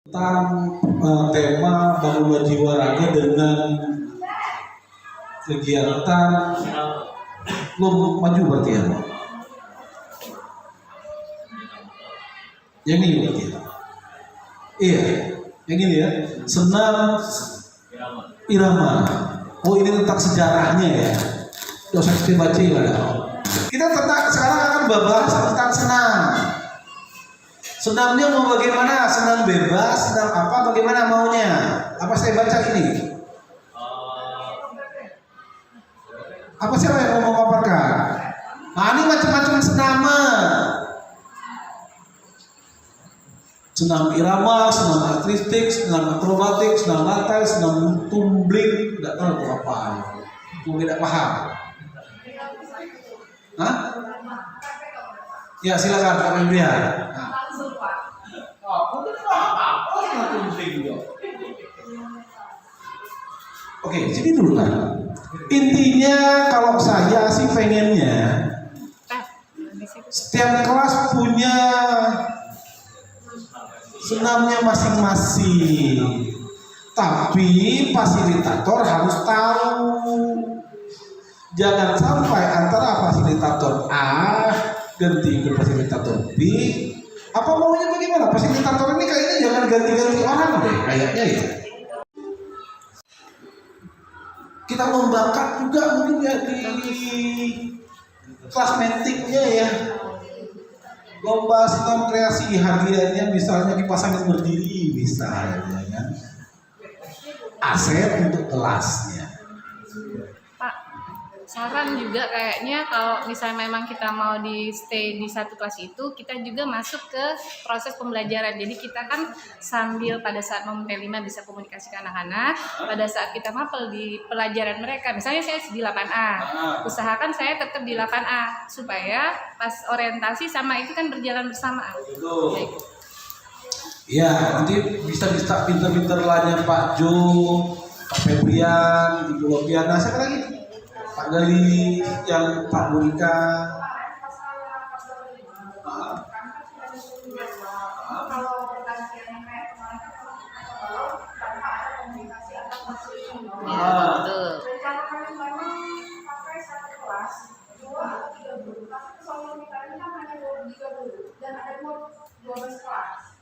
tentang tema bangun jiwa raga dengan kegiatan lo maju berarti ya? Yang ini berarti ya? Iya, yang ini ya, senam irama. Oh, ini tentang sejarahnya ya. Dosa baca lah. Kita sekarang akan membahas tentang senam. Senamnya mau bagaimana? Senam bebas, senam apa? Bagaimana maunya? Apa saya baca ini? Apa siapa yang mau memaparkan? Nah, ini macam-macam senam. Senam irama, senam artistik, senam akrobatik, senam latar, senam tumbling, tidak tahu itu apa. Itu tidak paham. Hah? Ya silakan Pak Membrian. Oke, jadi dulu kan. Intinya kalau saya sih pengennya setiap kelas punya senamnya masing-masing. Tapi fasilitator harus tahu. Jangan sampai antara fasilitator A ganti ke fasilitator B. Apa maunya bagaimana? Fasilitator ini kayaknya jangan ganti-ganti orang deh, kayaknya ya. Kita membangkat juga mungkin ya di kelas metiknya ya. Lomba senam kreasi hadiahnya misalnya dipasangin berdiri misalnya kan. Aset untuk kelasnya. Pak, saran juga kayaknya kalau misalnya memang kita mau di stay di satu kelas itu, kita juga masuk ke proses pembelajaran. Jadi kita kan sambil pada saat momen P5 bisa komunikasi ke anak-anak, pada saat kita mapel di pelajaran mereka, misalnya saya di 8A, usahakan saya tetap di 8A, supaya pas orientasi sama itu kan berjalan bersamaan. Ya, nanti bisa pinter-pinter lainnya Pak Jo, Pak Febrian, Ibu Lopiana, siapa lagi? Pak Gali, yang Pak Burika. Betul. Dan ada 12 kelas.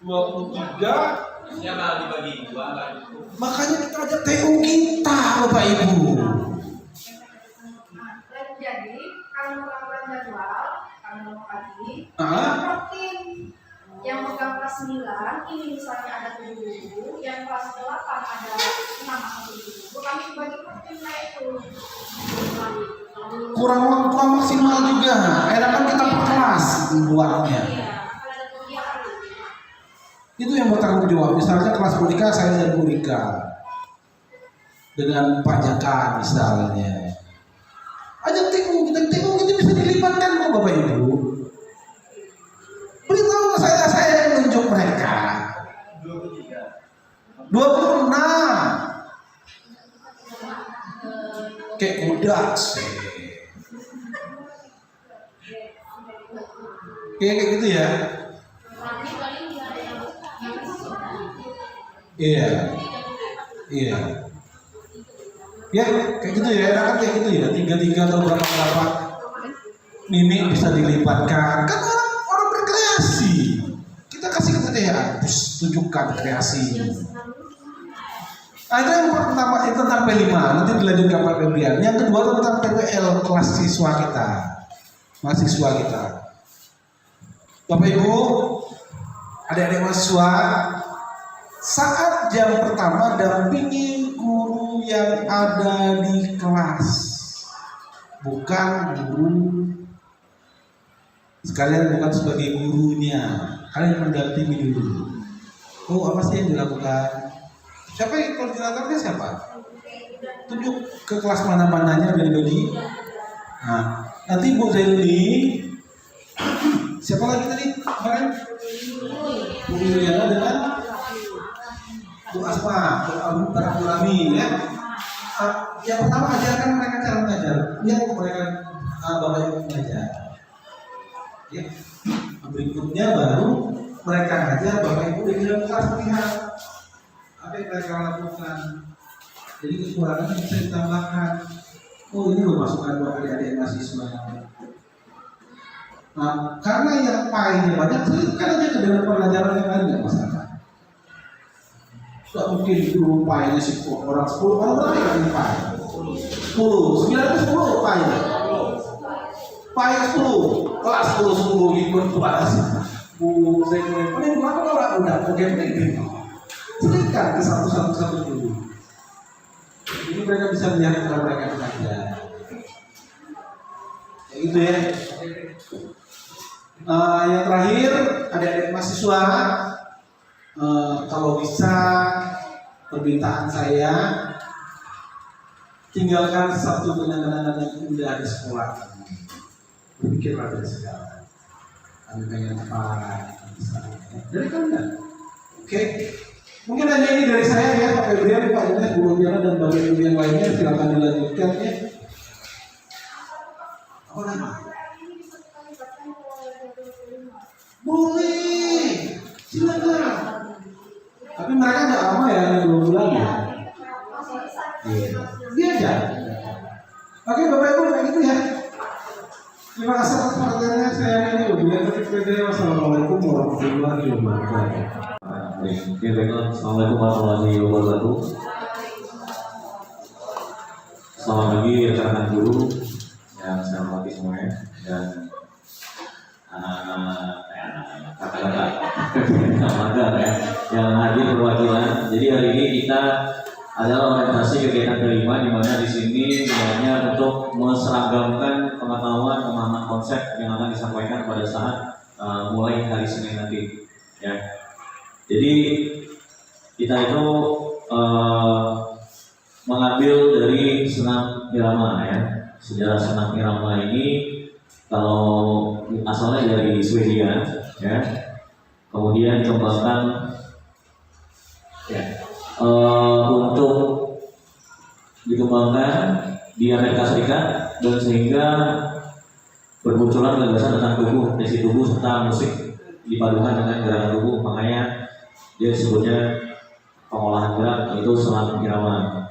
23 ya kalau dibagi dua nggak itu. Makanya kita ajak TU kita Bapak Ibu. Dan jadi kalau melakukan jadwal, kalau mau pagi, tim yang megang kelas 9 ini misalnya ada 7 guru, yang kelas 8 ada 6 atau 7 guru, kami bagi per tim itu. Kurang maksimal juga. Enakan kita per kelas buatnya. Itu yang bertanggung jawab. Misalnya kelas Burika, saya dan Burika dengan Pak Jaka misalnya. Ajak TU kita bisa dilibatkan kok Bapak Ibu. Beritahu ke saya yang menunjuk mereka. 26. Kayak udah sih. Kayak gitu ya. Iya. Ya, kayak gitu ya, enakan kayak gitu ya. 3 atau berapa Mimi bisa dilibatkan. Kan orang berkreasi. Kita kasih kepercayaan, tunjukkan kreasi. Nah, itu yang pertama itu tentang P5. Nanti dilanjutkan Pak Febrian. Yang kedua tentang PPL kelas siswa kita, mahasiswa kita. Bapak Ibu, adik-adik mahasiswa, saat jam pertama dampingi guru yang ada di kelas, bukan guru sekalian, bukan sebagai gurunya, kalian mendampingi dulu. Oh, apa sih yang dilakukan? Siapa yang koordinatornya siapa? Tunjuk ke kelas mana-mananya bagi-bagi. Nah, nanti Bu Zaini, siapa lagi tadi kemarin? Bu Yuliana dengan Bu Asma, Bu Abdurrahmi ya. Yang pertama ajarkan mereka cara mengajar. Yang mereka Bapak Ibu mengajar. Ya. Berikutnya baru mereka ngajar, Bapak Ibu di dalam kelas melihat apa yang mereka lakukan. Jadi kekurangan bisa ditambahkan. Oh, ini loh masukan buat adik-adik mahasiswa. Nah, karena yang pahitnya banyak, kan aja ke dalam pelajaran yang lain nggak masalah. Tidak mungkin dulu pahitnya 10 orang 10 orang berapa yang ini pahit? 10, 9 ke 10 pahitnya. Pahit 10, kelas 10 ikut kelas. Saya mulai paling berapa orang udah program ini. Serikan ke satu dulu. Jadi mereka bisa melihat kalau mereka belajar. Kayak gitu ya. Yang terakhir, adik-adik mahasiswa, kalau bisa permintaan saya tinggalkan satu kenangan-kenangan yang indah di sekolah kami. Berpikirlah dari sekarang. Kami pengen apa? Dari kalian. Oke. Mungkin hanya ini dari saya ya, Pak Febrian, Pak Ines, Bu Robiana, dan bagian ibu yang lainnya. Silakan dilanjutkan ya. Apa lagi? Boleh, silakan. Tapi mereka nggak lama ya, 2 bulan ya. Dia aja. Oke, Bapak Ibu, kayak gitu ya. Terima kasih atas perhatiannya. Saya ini Robiana Fikri. Wassalamualaikum warahmatullahi wabarakatuh. Oke, baiklah. Assalamualaikum warahmatullahi wabarakatuh. Selamat pagi rekan-rekan guru yang saya hormati semuanya dan anak-anak kakak-kakak ya yang hadir perwakilan. Jadi hari ini kita adalah orientasi kegiatan kelima, di mana di sini sebenarnya untuk meseragamkan pengetahuan pemahaman konsep yang akan disampaikan pada saat mulai hari Senin nanti. Ya. Jadi kita itu mengambil dari senam irama ya. Sejarah senam irama ini kalau asalnya dari Swedia ya. Kemudian dikembangkan ya, untuk dikembangkan di Amerika Serikat, dan sehingga bermunculan gagasan tentang tubuh, fungsi tubuh serta musik dipadukan dengan gerakan tubuh, makanya dia disebutnya pengolahan gerak, yaitu senam irama.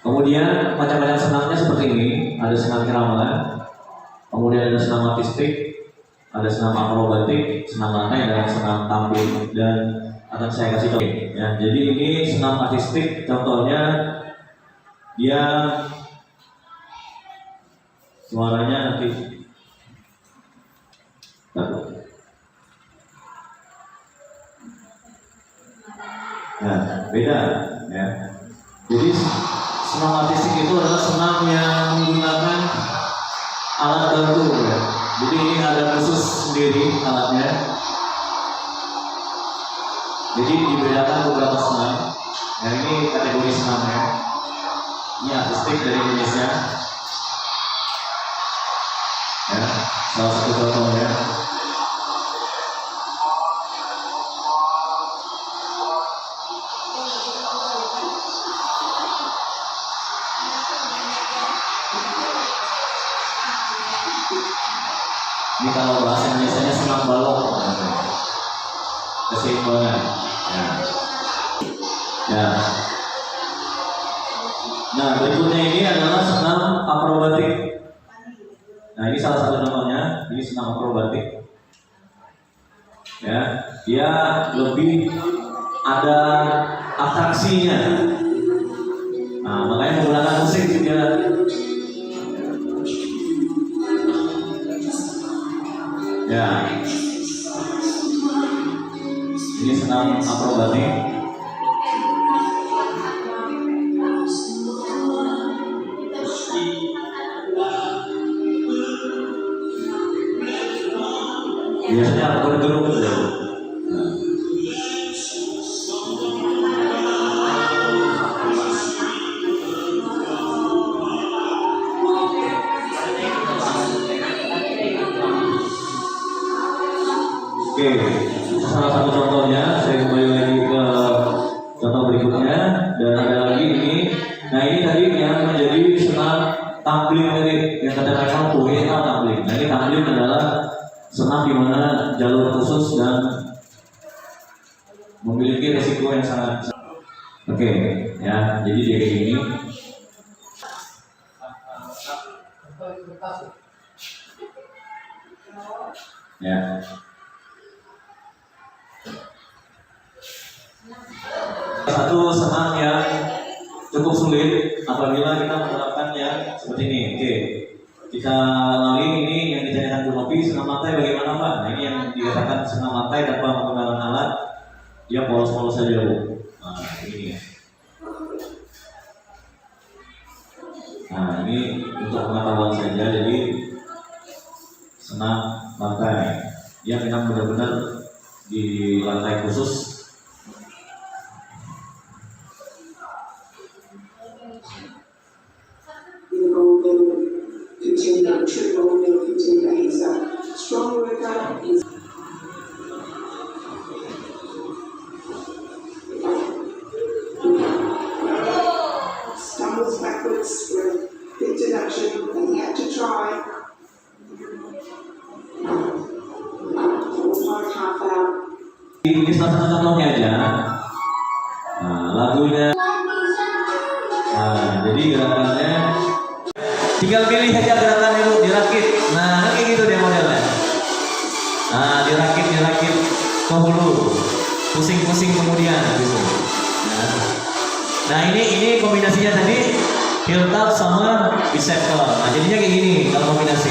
Kemudian macam-macam senamnya seperti ini, ada senam irama, kemudian ada senam artistik, ada senam akrobatik, senam lantai, dan senam tampil, dan akan saya kasih contoh ya. Jadi ini senam artistik, contohnya dia suaranya nanti nah, beda ya. Jadi senam artistik itu adalah senam yang menggunakan alat bantu ya. Jadi ini ada khusus sendiri alatnya. Jadi dibedakan beberapa senam. Yang ini kategori senamnya. Ini artistik dari Indonesia. Ya, salah satu contohnya. Ini kalau bahasa Indonesia senam balok, keseimbangan. Ya. Nah, berikutnya ini adalah senam akrobatik. Nah, ini salah satu contohnya. Ini senam akrobatik. Ya, dia lebih ada atraksinya. Nah, makanya menggunakan musik juga. Ya, ini senam akrobatik. Biasanya bergerak ya. Oke, salah satu contohnya saya kembali lagi ke contoh berikutnya, dan ada lagi ini. Nah, ini tadi yang menjadi senam tumbling tadi yang katakan poeta tumbling. Nah, ini tumbling adalah senam di mana jalur khusus dan resiko yang sangat. Oke, ya, jadi dia kayak gini. Ya. Satu senang yang cukup sulit apabila kita menerapkan yang seperti ini. Oke, kita lalui ini yang ditanyakan Bu Novi, senam lantai bagaimana Pak? Nah, ini yang dikatakan senam lantai tanpa menggunakan alat, dia polos-polos saja Bu. Nah, ini. Nah, ini untuk pengetahuan saja. Jadi senam lantai, dia memang benar-benar di lantai khusus. Stumbles backwards with introduction and he had to try. Half out. Ini salah satu contohnya aja. Nah, lagunya. Nah, jadi gerakannya tinggal pilih aja gerakannya Bu, dirakit. Nah, kayak gitu dia modelnya. Nah, dirakit ke hulu, pusing-pusing kemudian gitu. Nah, ini kombinasinya tadi heel tap sama bicep curl. Nah, jadinya kayak gini kalau kombinasi.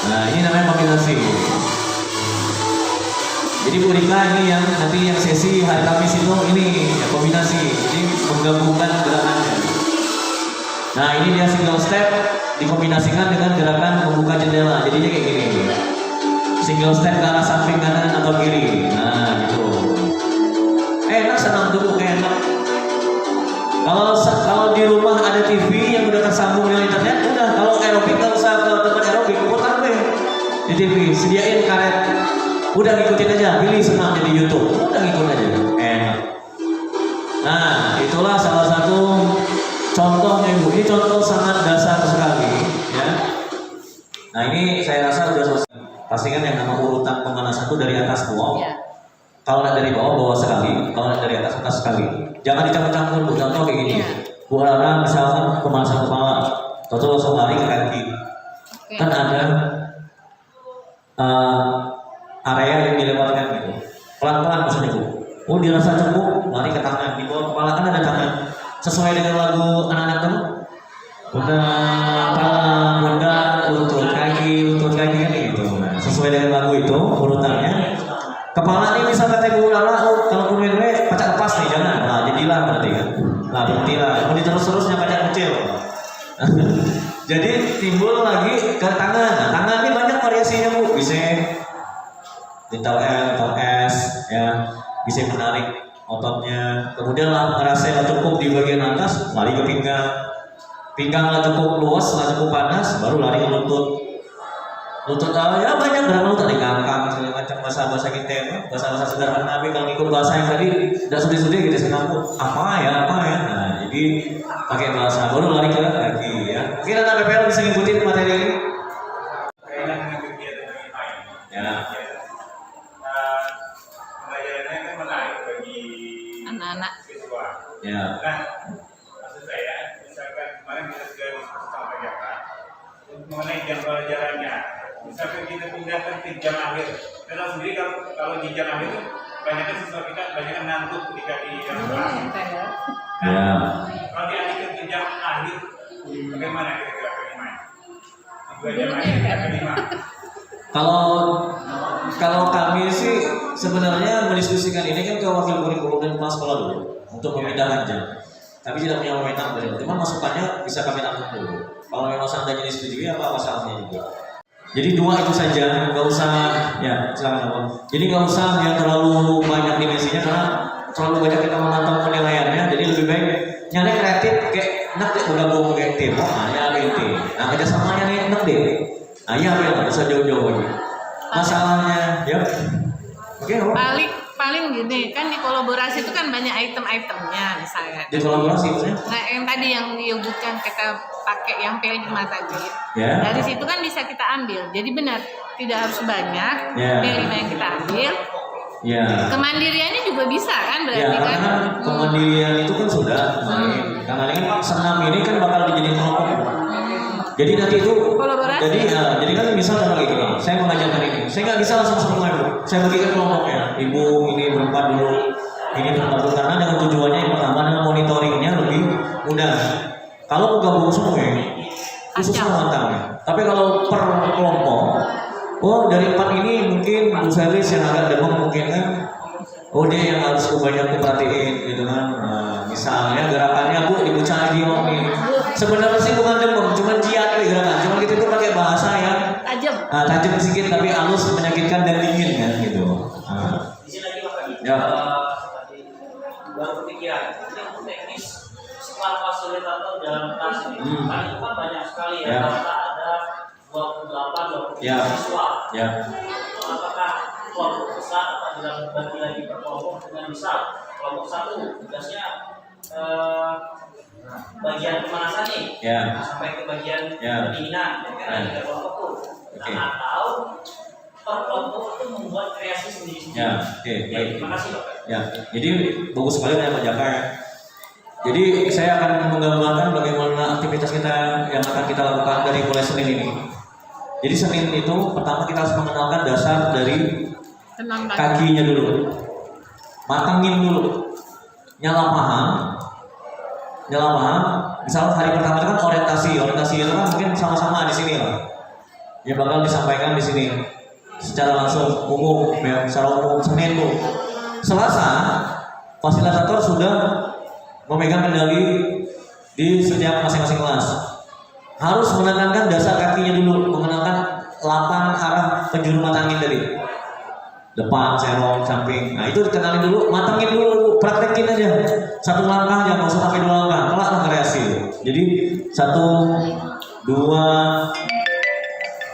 Nah, ini namanya kombinasi. Jadi Bu Rika ini yang nanti yang sesi hari Kamis itu ini ya, kombinasi. Jadi menggabungkan gerakannya. Nah, ini dia single step dikombinasikan dengan gerakan membuka jendela. Jadinya kayak gini. Single step ke arah samping kanan atau kiri. Nah, gitu. Enak senam tubuh, enak. Kalau di rumah ada TV yang udah tersambung dengan internet, udah. Kalau aerobik nggak usah ke tempat aerobik, putar deh di TV. Sediain karet, udah ngikutin aja. Pilih senam di YouTube, udah ngikut aja. Enak. Nah, itulah salah satu contohnya Bu. Ini contoh sangat dasar sekali, ya. Nah, ini saya rasa sudah selesai. Pastikan yang nama urutan pemanasan itu dari atas bawah. Ya. Kalau nak dari bawah sekali, kalau nak dari atas sekali. Jangan dicampur-campur Bu. Contoh kayak gini. Bu Rara misalkan pemanasan kepala, contoh langsung lari ke kaki. Kan ada area yang dilewatkan gitu. Pelan-pelan maksudnya Bu. Oh, dirasa cukup, lari ke tangan. Di bawah kepala kan ada tangan. Sesuai dengan lagu anak-anak itu. Bunda, kepala, bunda, lutut kaki kan gitu. Nah, sesuai dengan lagu itu urutannya. Kepala ini misal kata Bu Lala, oh kalau punya gue pacak lepas nih, jangan. Nah, jadilah berarti kan. Nah, berhentilah. Mau diterus-terusnya pacak kecil. Jadi timbul lagi ke tangan. Nah, tangan ini banyak variasinya Bu. Bisa lintal L, lintal S, ya. Bisa menarik ototnya. Kemudian lah ngerasa cukup di bagian atas, lari ke pinggang. Pinggang lah cukup luas, lah cukup panas, baru lari ke lutut. Lutut ya banyak gerakan lutut, ada gangkang segala macam bahasa kita, bahasa sederhana. Tapi kalau ikut bahasa yang tadi tidak sedih-sedih kita sengaku apa ya. Nah, jadi pakai bahasa baru lari ke kaki ya. Mungkin anak PPL bisa ngikutin materi ini. Ya. Pelajarannya kan menarik bagi Anak-anak. siswa. Ya. Nah, maksud saya, misalkan kemarin kita sudah diskusi sama Jakarta mengenai jam pelajarannya. Misalkan kita pindahkan ke jam akhir. Karena sendiri kalau di jam akhir itu banyaknya siswa kita banyaknya ngantuk ketika di jam kelas. Ya. Kalau dialihkan ke jam akhir, bagaimana kira-kira kelima? Dua jam akhir, jam kelima. Kalau kami sih sebenarnya mendiskusikan ini kan ke wakil kurikulum dan kepala sekolah dulu untuk memindahkan jam. Tapi tidak punya wewenang dari itu. Cuma masukannya bisa kami tampung dulu. Kalau memang seandainya disetujui apa masalahnya juga. Jadi dua itu saja, nggak usah ya silakan Abang. Jadi nggak usah yang terlalu banyak dimensinya karena terlalu banyak kita menantang penilaiannya. Jadi lebih baik nyari kreatif kayak enak deh bergabung kayak tim. Nah, tim. Nah, kerjasamanya nih enak deh. Nah, iya lah, bisa jauh-jauh aja. Masalahnya, ya. Oke, Paling gini kan di kolaborasi itu kan banyak item-itemnya misalnya. Di kolaborasi maksudnya? Nah, yang tadi yang diujukan kita pakai yang P5 tadi. Ya. Dari situ kan bisa kita ambil. Jadi benar, tidak harus banyak Ya. P5 yang kita ambil. Ya. Kemandiriannya juga bisa kan Ya, berarti karena kan? kan kemandirian itu kan sudah karena ini kan senam ini kan bakal dijadiin kelompok. Jadi nanti itu Kolaborasi. jadi kan misal contoh kayak gini, saya mengajarkan ini, saya nggak bisa langsung semua ibu, saya bagikan kelompok ya, ibu ini berempat dulu, ini berempat dulu, karena dengan tujuannya yang pertama dengan monitoringnya lebih mudah. Kalau gabung semua ya, susah mantapnya. Tapi kalau per kelompok, oh dari 4 ini mungkin Bu Felis yang agak demam mungkin kan, oh dia yang harus banyak perhatiin gitu kan. Nah, misalnya gerakannya Bu dibucah lagi nih. Sebenarnya sih bukan demam, cuma jiat gerakan. Cuma kita itu pakai bahasa yang Tajam. tajam sedikit tapi halus, menyakitkan dan dingin kan gitu. Di sini lagi Pak Kadi. Ya. Baru kepikiran. Ini untuk teknis setelah fasilitator dalam kelas ini. Kan itu kan banyak sekali ya. Ya. Rata ada 28 Ya. siswa. Ya. Apakah kelompok besar atau dalam bagi lagi per kelompok dengan misal kelompok 1 tugasnya bagian pemanasan nih, Ya. sampai ke bagian Ya. pendinginan, ya kan ada kelompok tuh. Oke. Nah, atau per kelompok itu membuat kreasi sendiri-sendiri. Ya, oke, baik. Terima kasih Pak. Ya, jadi bagus sekali Pak Jaka ya. Jadi saya akan menggambarkan bagaimana aktivitas kita yang akan kita lakukan dari mulai Senin ini. Jadi Senin itu pertama kita harus mengenalkan dasar dari Tenang kan? kakinya dulu, matangin dulu, nyala paham. Misal hari pertama itu kan orientasi itu kan mungkin sama-sama di sini lah. Ya bakal disampaikan di sini secara langsung umum, ya, secara umum Senin tuh. Selasa fasilitator sudah memegang kendali di setiap masing-masing kelas. Harus menekankan dasar kakinya dulu, mengenalkan 8 arah penjuru mata angin tadi. Depan, serong, samping. Nah itu dikenalin dulu, matangin dulu, praktekin aja. 1 langkah, jangan usah sampai 2 langkah, kelak kreasi. Jadi 1, 2,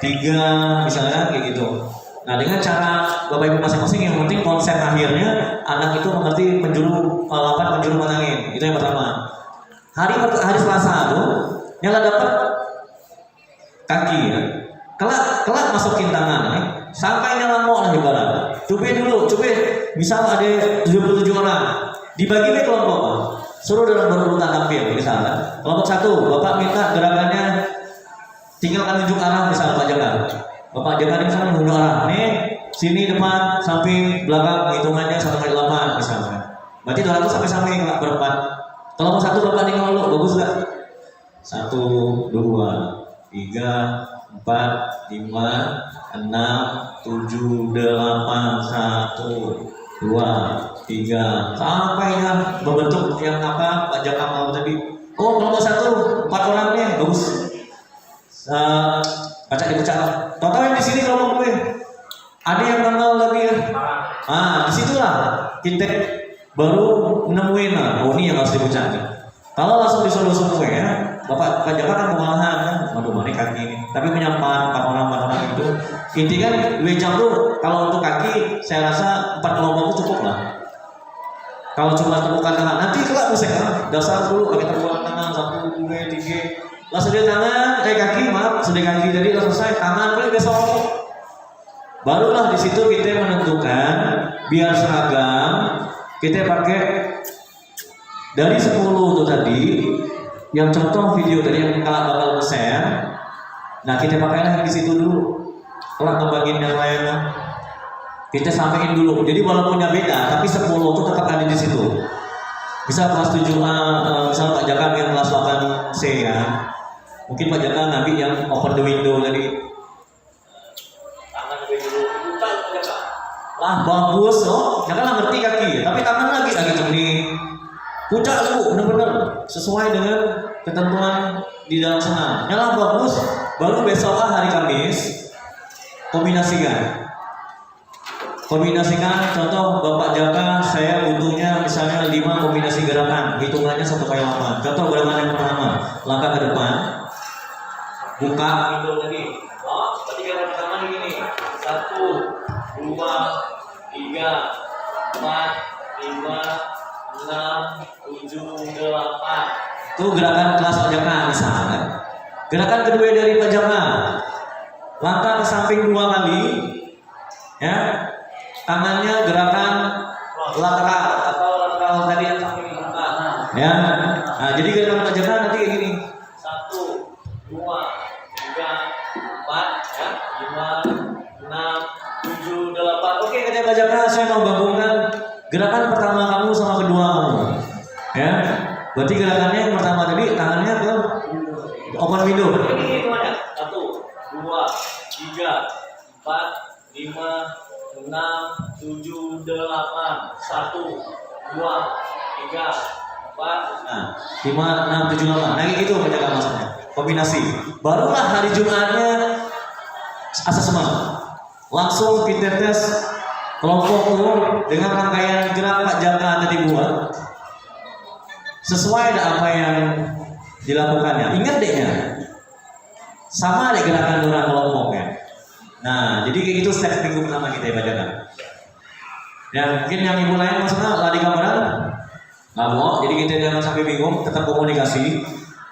3, misalnya kayak gitu. Nah dengan cara Bapak Ibu masing-masing yang penting konsep akhirnya anak itu mengerti 8 penjuru mata angin. Itu yang pertama. Hari Selasa tuh nyala dapat kaki ya. Kelak masukin tangan ya. Sampai nyala mau lah ibarat. Coba dulu. Misal ada 77 orang, dibagi ke kelompok. Suruh dalam berurutan tampil misalnya. Kelompok 1, Bapak minta gerakannya tinggalkan tunjuk arah misalnya Pak Jaka. Bapak Jaka ini misalnya menunjuk arah. Nih, sini depan, samping, belakang, hitungannya 1/8 misalnya. Berarti 200 sampai samping berempat. Kelompok 1 Bapak tinggal dulu, bagus enggak? 1, 2, 3, 4, 5, 6, 7, 8, 1, 2, 3 sampai ya membentuk yang apa Pak Jaka mau tadi. Oh kelompok 1 4 orang nih bagus. Baca dibaca. Total yang di sini kelompok gue. Ada yang kenal lagi ya. Disitulah kita baru nemuin lah. Oh ini yang harus dibaca. Kalau langsung disuruh semua ya, Bapak Jaka kan kewalahan kan, waduh mana kaki ini. Tapi menyapa 4 orang itu, inti kan 2 jam tuh kalau untuk kaki saya rasa 4 kelompok itu cukup lah. Kalau cuma temukan tangan, nanti kelak musik kan, dasar dulu kita temukan tangan 1, 2, 3, lah sudah tangan, kaki maaf sudah kaki tadi udah selesai, tangan boleh besok. Barulah di situ kita menentukan biar seragam, kita pakai dari 10 itu tadi, yang contoh video tadi yang kita bakal share. Nah kita pakailah di situ dulu. Kelak ngebagiin yang lain, kita sampaikan dulu. Jadi walaupunnya beda, tapi 10 itu tetap ada di situ. Bisa kelas 7A, misal Pak Jaka yang kelas 8C ya. Mungkin Pak Jaka ngambil yang open the window tadi. Tangan lebih dulu, buka Pak Jaka. Lah bagus, Jaka lah ngerti kaki, tapi tangan lagi jernih. Puncak lu bener-bener sesuai dengan ketentuan di dalam senam. Nyala bagus, baru besok hari Kamis kombinasikan contoh Bapak Jaka saya butuhnya misalnya 5 kombinasi gerakan, hitungannya 1/8. Contoh gerakan yang pertama, langkah ke depan, buka itu lagi. Berarti gerakan pertama begini, 1, 2, 3, 4, 5, 6, 7, 8. Itu gerakan kelas Pak Jaka misalnya. Gerakan kedua dari Pak Jaka, langkah ke samping 2 kali, ya. tangannya gerakan lateral atau lateral tadi yang samping belakang. Ya. Nah, jadi gerakan pajakan nanti kayak gini. 1, 2, 3, 4, ya, 5, 6, 7, 8. Oke, ketika pajakan saya mau gabungkan gerakan pertama kamu sama kedua kamu. Ya. Berarti gerakannya yang pertama tadi tangannya ke open window. Ini hitungannya. 1, 2, 3, 4, 5, 6, 7, 8. 1, 2, 3, 4. Nah, 5, 6, 7, 8. Nah, gitu menjaga masanya. Kombinasi. Barulah hari Jumatnya asesmen. Langsung kita tes kelompok dengan rangkaian gerak Pak Jaka tadi buat. Sesuai dengan apa yang dilakukannya. Ingat deh ya. Sama deh gerakan orang kelompoknya. Nah, jadi kayak gitu step minggu pertama kita ya Pak Jaka. Ya, mungkin yang ibu lain maksudnya lari gambaran nggak mau, jadi kita jangan sampai bingung, tetap komunikasi.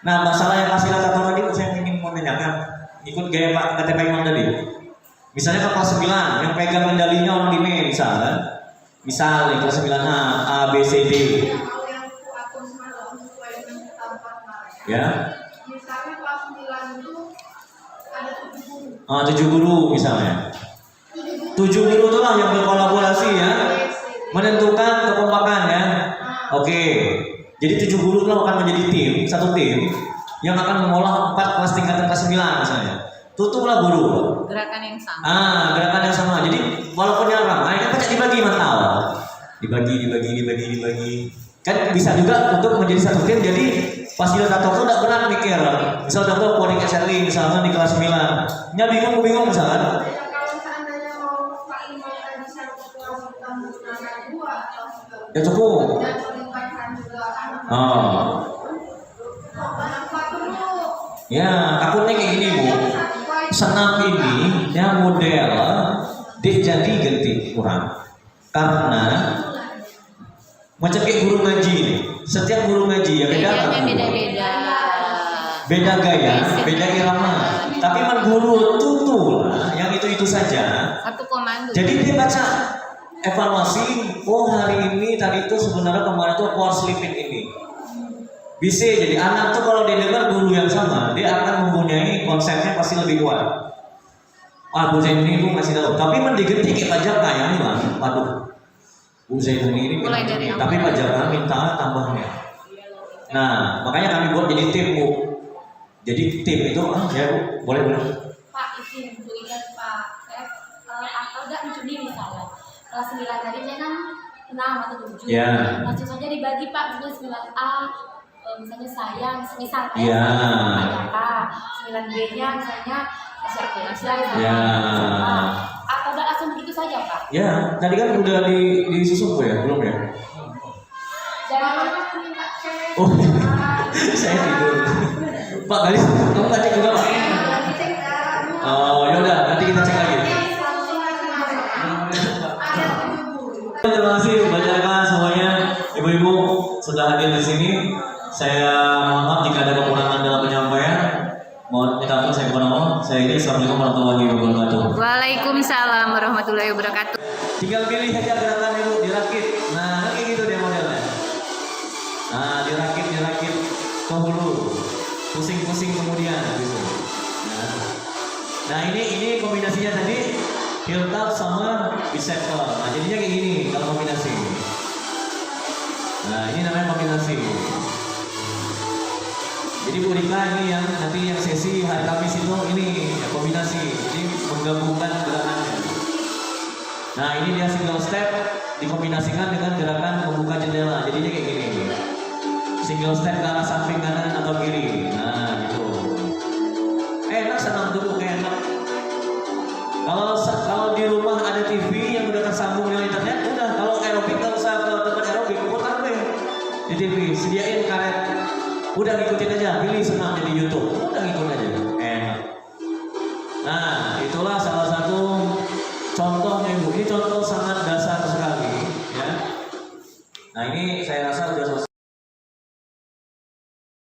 Nah, masalah yang kasih data tadi saya ingin menanyakan, ikut gaya Pak KTP Imam tadi. Misalnya ke kelas 9, yang pegang medalinya orang di main, misalnya kelas 9A, A, B, C, D. Kalau yang aku semalam sesuai dengan ketampan kemarin. Ya. Misalnya kelas 9 itu ada 7 guru. 7 guru misalnya. 7 guru itulah yang berkolaborasi ya, menentukan kekompakan ya. Oke, jadi 7 guru itu akan menjadi satu tim yang akan mengolah 4 kelas tingkatan kelas 9 misalnya. Tutuplah guru. Gerakan yang sama. Gerakan yang sama. Jadi walaupun yang ramai kan banyak dibagi mantau. Dibagi. Kan bisa juga untuk menjadi satu tim. Jadi fasilitator itu tidak berat mikir. Misal contoh coding SLI misalnya di kelas 9. Nya bingung misalkan. Ya, kalau seandainya mau Pak Imam tadi satu kelas kita menggunakan 2 atau 3 Ya cukup. dan melibatkan juga anak. Apa perlu? Ya, takutnya kayak gini Bu. Senam ini yang model jadi ganti kurang. Karena macam kayak guru ngaji nih. Setiap guru ngaji ya beda kan? Beda gaya, beda irama. Tapi guru tutul yang itu saja. Satu komando. Jadi dia baca evaluasi, oh hari ini tadi itu sebenarnya kemarin tuh power sleeping ini. Bisa jadi anak tuh kalau dia dengar guru yang sama, dia akan mempunyai konsepnya pasti lebih kuat. Bu Zainuni itu ngasih tahu, tapi mendiganti kayak Pak Jaka yang bilang, waduh, Bu Zainuni ini Mulai dari tapi Pak Jaka minta tambahnya. Nah, makanya kami buat jadi tim Bu. Jadi tim itu, ya Bu, boleh. Pak, izin Bu ingat Pak, atau enggak mencuri misalnya kelas 9 tadi saya kan 6 atau 7. Ya. Langsung saja dibagi Pak, misalnya 9A, misalnya saya, misal Ya. Pak, 9B-nya misalnya sirkulasi, Ya. atau enggak langsung begitu saja Pak? Ya, tadi kan udah disusun Bu ya, belum ya? Jangan minta cek. Oh, saya tidur. Pak Galis, kamu nggak cek juga Pak? Oh, yaudah, nanti kita cek lagi. Terima kasih banyak semuanya, ibu-ibu sudah hadir di sini. Saya mohon maaf jika ada kekurangan dalam penyampaian. Mohon minta maaf, saya mohon maaf. Saya ini Assalamualaikum warahmatullahi wabarakatuh. Waalaikumsalam warahmatullahi wabarakatuh. Tinggal pilih aja gerakan ibu, dirakit. Nah, kayak gitu dia modelnya. Nah, dirakit ke hulu, pusing kemudian gitu. Nah ini kombinasinya tadi heel tap sama bicep curl. Nah jadinya kayak gini kalau kombinasi. Nah ini namanya kombinasi. Jadi Bu Rika ini yang nanti yang sesi hari Kamis itu ini ya, kombinasi. Jadi menggabungkan gerakannya. Nah ini dia single step dikombinasikan dengan gerakan membuka jendela. Jadinya kayak gini. Single step ke arah samping kanan atau kiri. Nah gitu. Enak senam dulu kayak enak. Kalau di rumah ada TV yang udah tersambung dengan internet, udah kalau aerobik nggak usah ke tempat aerobik, putar deh di TV, sediain karet, udah ngikutin aja, pilih senam di YouTube.